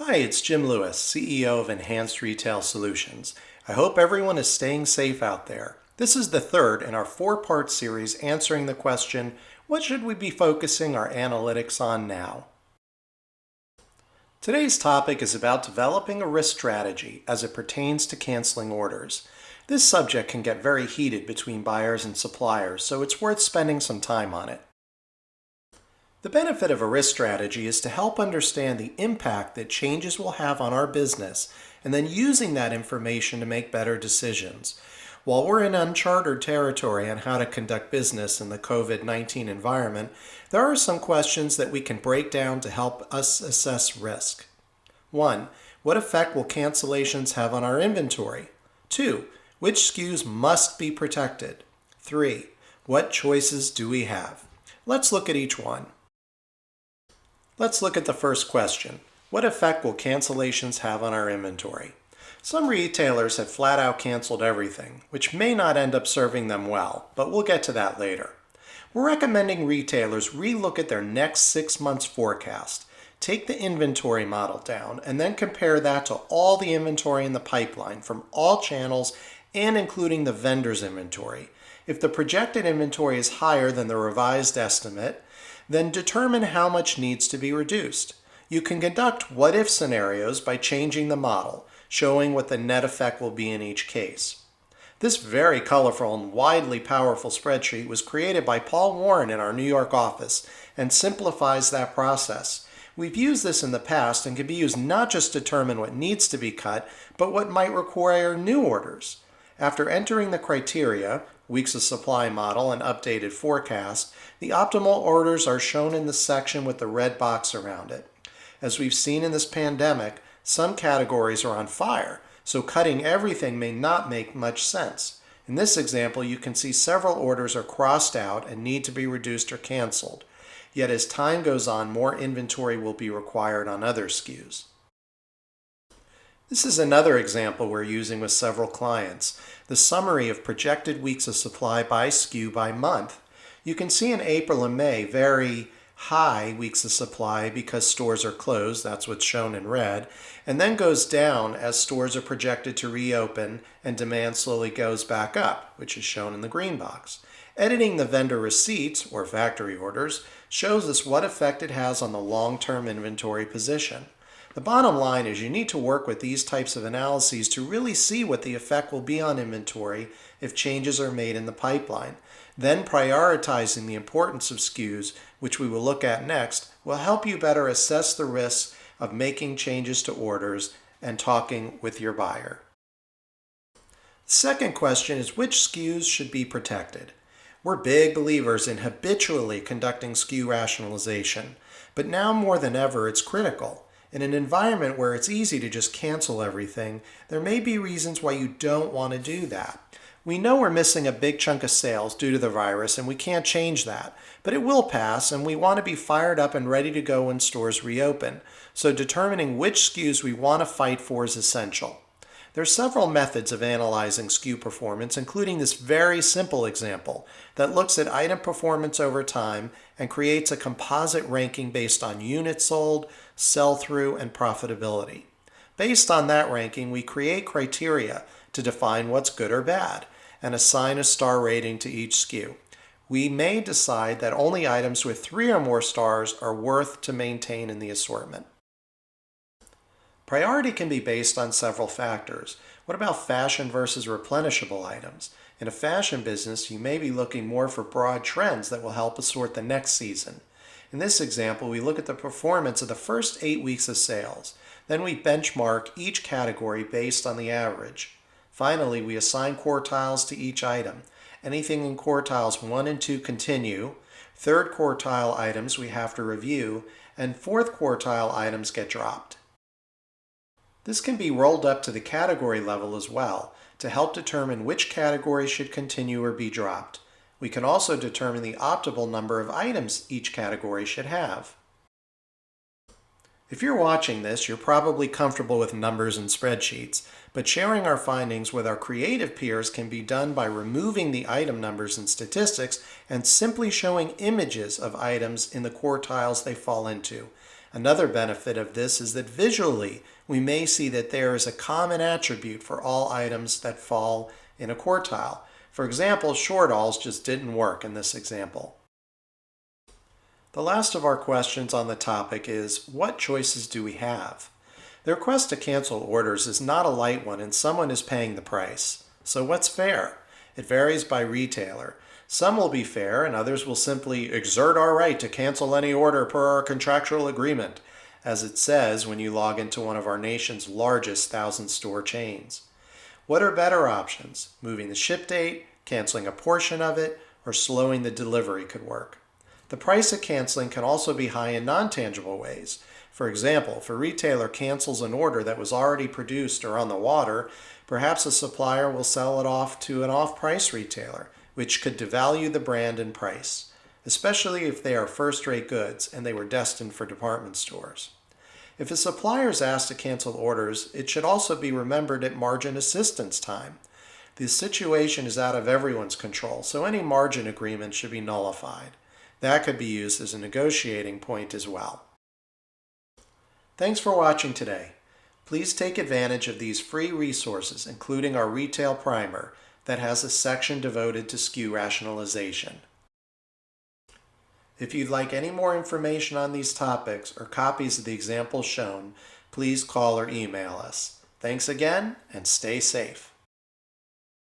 Hi, it's Jim Lewis, CEO of Enhanced Retail Solutions. I hope everyone is staying safe out there. This is the third in our four-part series answering the question, what should we be focusing our analytics on now? Today's topic is about developing a risk strategy as it pertains to canceling orders. This subject can get very heated between buyers and suppliers, so it's worth spending some time on it. The benefit of a risk strategy is to help understand the impact that changes will have on our business and then using that information to make better decisions. While we're in uncharted territory on how to conduct business in the COVID-19 environment, there are some questions that we can break down to help us assess risk. 1. What effect will cancellations have on our inventory? 2. Which SKUs must be protected? 3. What choices do we have? Let's look at each one. Let's look at the first question. What effect will cancellations have on our inventory? Some retailers have flat out canceled everything, which may not end up serving them well, but we'll get to that later. We're recommending retailers relook at their next 6 months forecast, take the inventory model down, and then compare that to all the inventory in the pipeline from all channels and including the vendor's inventory. If the projected inventory is higher than the revised estimate, then determine how much needs to be reduced. You can conduct what-if scenarios by changing the model, showing what the net effect will be in each case. This very colorful and widely powerful spreadsheet was created by Paul Warren in our New York office and simplifies that process. We've used this in the past and can be used not just to determine what needs to be cut, but what might require new orders. After entering the criteria, weeks of supply model, and updated forecast, the optimal orders are shown in the section with the red box around it. As we've seen in this pandemic, some categories are on fire, so cutting everything may not make much sense. In this example, you can see several orders are crossed out and need to be reduced or canceled. Yet as time goes on, more inventory will be required on other SKUs. This is another example we're using with several clients, the summary of projected weeks of supply by SKU by month. You can see in April and May very high weeks of supply because stores are closed, that's what's shown in red, and then goes down as stores are projected to reopen and demand slowly goes back up, which is shown in the green box. Editing the vendor receipts, or factory orders, shows us what effect it has on the long-term inventory position. The bottom line is you need to work with these types of analyses to really see what the effect will be on inventory if changes are made in the pipeline. Then prioritizing the importance of SKUs, which we will look at next, will help you better assess the risks of making changes to orders and talking with your buyer. The second question is which SKUs should be protected? We're big believers in habitually conducting SKU rationalization, but now more than ever it's critical. In an environment where it's easy to just cancel everything, there may be reasons why you don't want to do that. We know we're missing a big chunk of sales due to the virus and we can't change that, but it will pass and we want to be fired up and ready to go when stores reopen. So determining which SKUs we want to fight for is essential. There are several methods of analyzing SKU performance, including this very simple example that looks at item performance over time and creates a composite ranking based on units sold, sell-through, and profitability. Based on that ranking, we create criteria to define what's good or bad and assign a star rating to each SKU. We may decide that only items with 3 or more stars are worth to maintain in the assortment. Priority can be based on several factors. What about fashion versus replenishable items? In a fashion business, you may be looking more for broad trends that will help assort the next season. In this example, we look at the performance of the first 8 weeks of sales. Then we benchmark each category based on the average. Finally, we assign quartiles to each item. Anything in quartiles 1 and 2 continue, third quartile items we have to review, and fourth quartile items get dropped. This can be rolled up to the category level as well to help determine which category should continue or be dropped. We can also determine the optimal number of items each category should have. If you're watching this, you're probably comfortable with numbers and spreadsheets, but sharing our findings with our creative peers can be done by removing the item numbers and statistics and simply showing images of items in the quartiles they fall into. Another benefit of this is that visually we may see that there is a common attribute for all items that fall in a quartile. For example, short-alls just didn't work in this example. The last of our questions on the topic is, what choices do we have? The request to cancel orders is not a light one and someone is paying the price. So what's fair? It varies by retailer. Some will be fair and others will simply exert our right to cancel any order per our contractual agreement, as it says when you log into one of our nation's largest 1,000-store chains. What are better options? Moving the ship date, canceling a portion of it, or slowing the delivery could work. The price of canceling can also be high in non-tangible ways. For example, if a retailer cancels an order that was already produced or on the water, perhaps a supplier will sell it off to an off-price retailer, which could devalue the brand and price, especially if they are first-rate goods and they were destined for department stores. If a supplier is asked to cancel orders, it should also be remembered at margin assistance time. The situation is out of everyone's control, so any margin agreement should be nullified. That could be used as a negotiating point as well. Thanks for watching today. Please take advantage of these free resources, including our retail primer that has a section devoted to SKU rationalization. If you'd like any more information on these topics or copies of the examples shown, please call or email us. Thanks again, and stay safe.